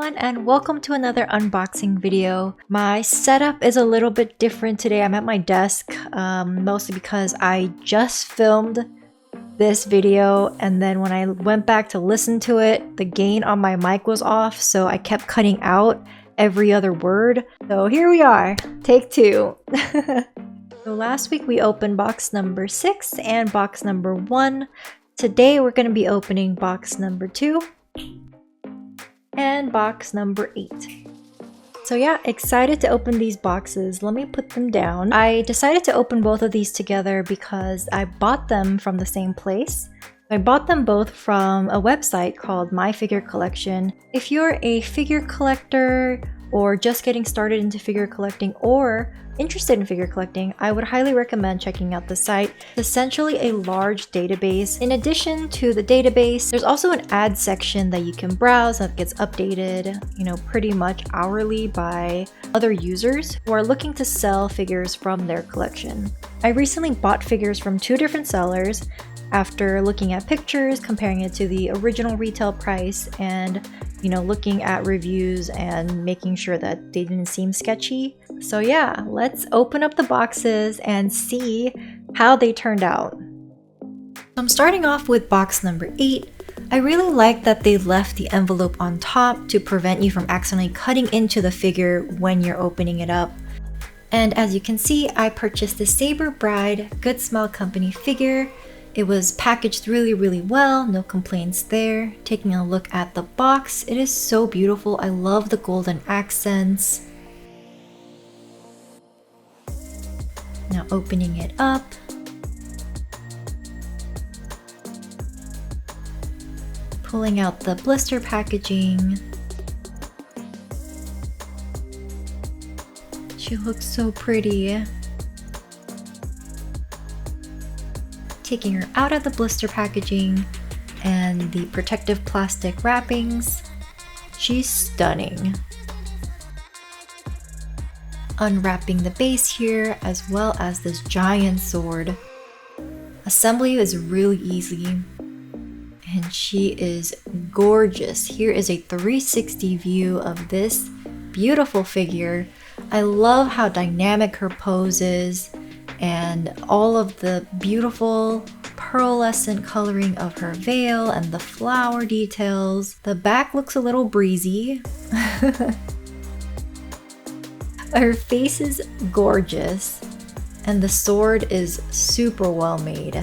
everyone, and welcome to another unboxing video. My setup is a little bit different today. I'm at my desk, mostly because I just filmed this video, and then when I went back to listen to it, the gain on my mic was off, so I kept cutting out every other word. So here we are, take two. So last week we opened box number 6 and box number 1. Today we're going to be opening box number 2 and box number 8. So yeah, excited to open these boxes. Let me put them down. I decided to open both of these together because I bought them from the same place. I bought them both from a website called MyFigureCollection. If you're a figure collector or just getting started into figure collecting or interested in figure collecting, I would highly recommend checking out the site. It's essentially a large database. In addition to the database, there's also an ad section that you can browse that gets updated, pretty much hourly by other users who are looking to sell figures from their collection. I recently bought figures from 2 different sellers after looking at pictures, comparing it to the original retail price, and looking at reviews and making sure that they didn't seem sketchy. So yeah, let's open up the boxes and see how they turned out. I'm starting off with box number 8. I really like that they left the envelope on top to prevent you from accidentally cutting into the figure when you're opening it up. And as you can see, I purchased the Saber Bride Good Smile Company figure. It was packaged really well, no complaints there. Taking a look at the box, it is so beautiful. I love the golden accents. Now opening it up. Pulling out the blister packaging. She looks so pretty. Taking her out of the blister packaging and the protective plastic wrappings. She's stunning. Unwrapping the base here, as well as this giant sword. Assembly is really easy, and she is gorgeous. Here is a 360 view of this beautiful figure. I love how dynamic her pose is, and all of the beautiful pearlescent coloring of her veil and the flower details. The back looks a little breezy. Her face is gorgeous, and the sword is super well made.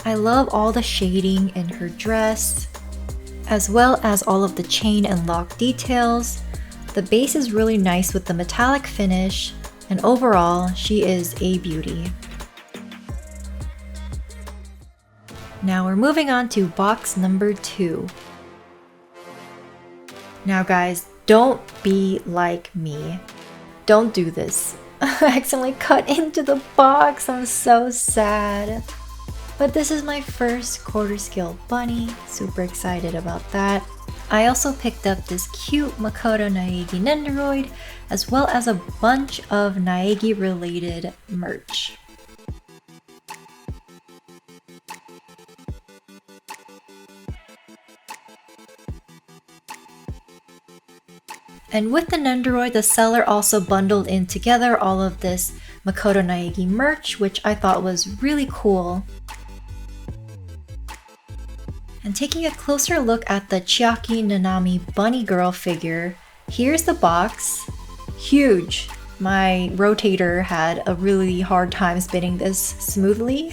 I love all the shading in her dress, as well as all of the chain and lock details. The base is really nice with the metallic finish, and overall, she is a beauty. Now we're moving on to box number 2. Now guys, don't be like me. Don't do this. I accidentally cut into the box. I'm so sad. But this is my first quarter scale bunny. Super excited about that. I also picked up this cute Makoto Naegi Nendoroid, as well as a bunch of Naegi related merch. And with the Nendoroid, the seller also bundled in together all of this Makoto Naegi merch, which I thought was really cool. And taking a closer look at the Chiaki Nanami bunny girl figure, here's the box. Huge! My rotator had a really hard time spinning this smoothly,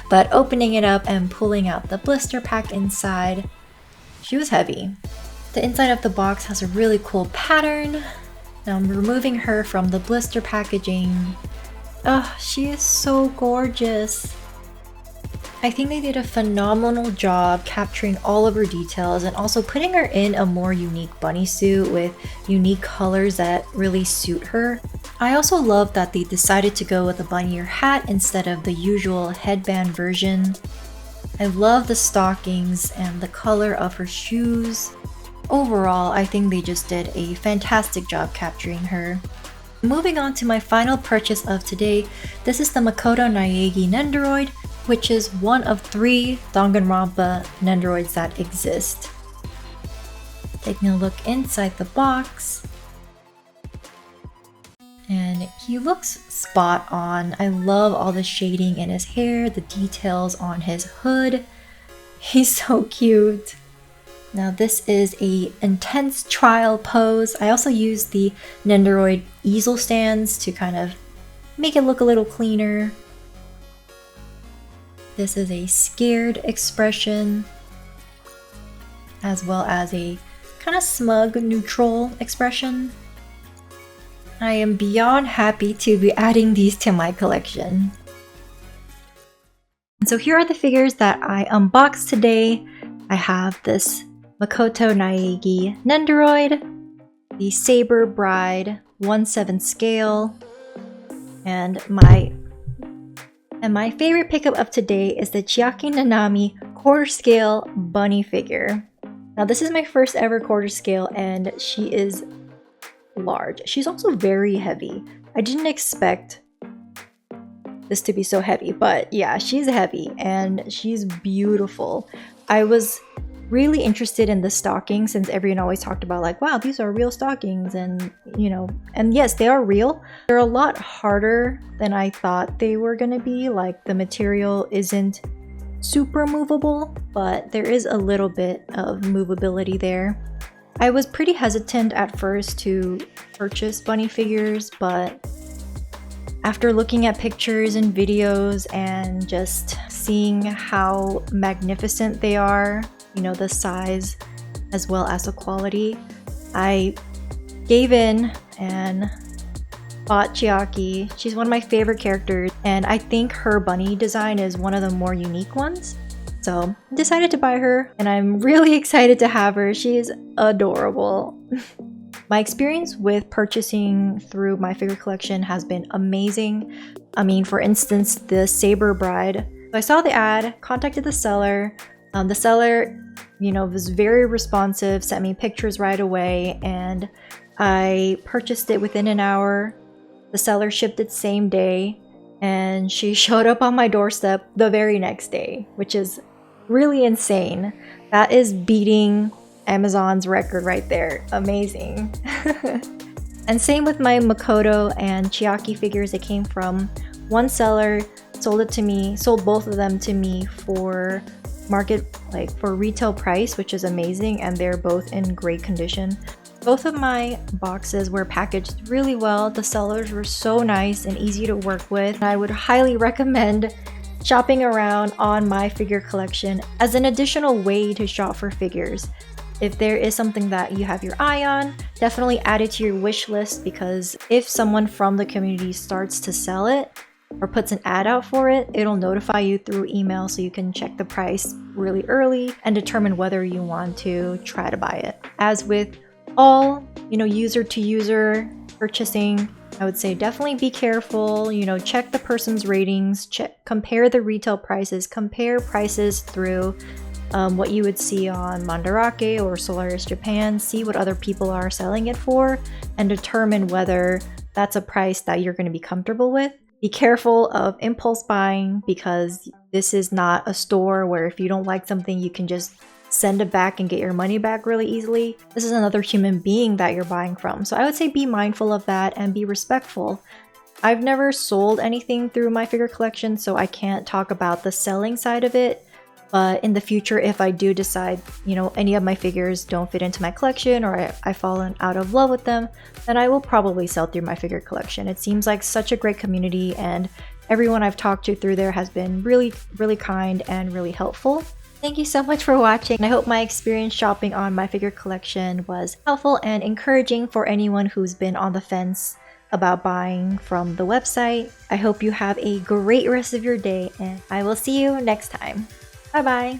but opening it up and pulling out the blister pack inside, she was heavy. The inside of the box has a really cool pattern. Now I'm removing her from the blister packaging. Oh, she is so gorgeous. I think they did a phenomenal job capturing all of her details and also putting her in a more unique bunny suit with unique colors that really suit her. I also love that they decided to go with a bunny ear hat instead of the usual headband version. I love the stockings and the color of her shoes. Overall, I think they just did a fantastic job capturing her. Moving on to my final purchase of today, this is the Makoto Naegi Nendoroid, which is one of 3 Danganronpa Nendoroids that exist. Taking a look inside the box. And he looks spot on. I love all the shading in his hair, the details on his hood. He's so cute. Now this is a intense trial pose. I also used the Nendoroid easel stands to kind of make it look a little cleaner. This is a scared expression, as well as a kind of smug, neutral expression. I am beyond happy to be adding these to my collection. And so here are the figures that I unboxed today. I have this Makoto Naegi Nendoroid, the Saber Bride 1/7 scale, and my favorite pickup of today is the Chiaki Nanami quarter scale bunny figure. Now this is my first ever quarter scale and she is large. She's also very heavy. I didn't expect this to be so heavy, but yeah, she's heavy and she's beautiful. I was really interested in the stockings since everyone always talked about like, wow, these are real stockings, and you know, and yes, they are real. They're a lot harder than I thought they were gonna be. Like the material isn't super movable, but there is a little bit of movability there. I was pretty hesitant at first to purchase bunny figures, but after looking at pictures and videos and just seeing how magnificent they are, you know, the size as well as the quality, I gave in and bought Chiaki. She's one of my favorite characters, and I think her bunny design is one of the more unique ones. So I decided to buy her, and I'm really excited to have her. She is adorable. My experience with purchasing through MyFigureCollection has been amazing. I mean, for instance, the Saber Bride. So I saw the ad, contacted the seller. The seller, you know, was very responsive, sent me pictures right away, and I purchased it within an hour. The seller shipped it same day, and she showed up on my doorstep the very next day, which is really insane. That is beating Amazon's record right there. Amazing. And same with my Makoto and Chiaki figures. They came from one seller, sold both of them to me for for retail price, which is amazing, and they're both in great condition. Both of my boxes were packaged really well. The sellers were so nice and easy to work with. I would highly recommend shopping around on MyFigureCollection as an additional way to shop for figures. If there is something that you have your eye on, definitely add it to your wish list, because if someone from the community starts to sell it or puts an ad out for it, it'll notify you through email so you can check the price really early and determine whether you want to try to buy it. As with all, you know, user to user purchasing, I would say definitely be careful, you know, check the person's ratings, compare the retail prices, compare prices through what you would see on Mandarake or Solaris Japan, see what other people are selling it for, and determine whether that's a price that you're going to be comfortable with. Be careful of impulse buying, because this is not a store where if you don't like something, you can just send it back and get your money back really easily. This is another human being that you're buying from. So I would say be mindful of that and be respectful. I've never sold anything through MyFigureCollection, so I can't talk about the selling side of it. But in the future, if I do decide, you know, any of my figures don't fit into my collection, or I've fallen out of love with them, then I will probably sell through MyFigureCollection. It seems like such a great community, and everyone I've talked to through there has been really, really kind and really helpful. Thank you so much for watching. I hope my experience shopping on MyFigureCollection was helpful and encouraging for anyone who's been on the fence about buying from the website. I hope you have a great rest of your day, and I will see you next time. Bye bye!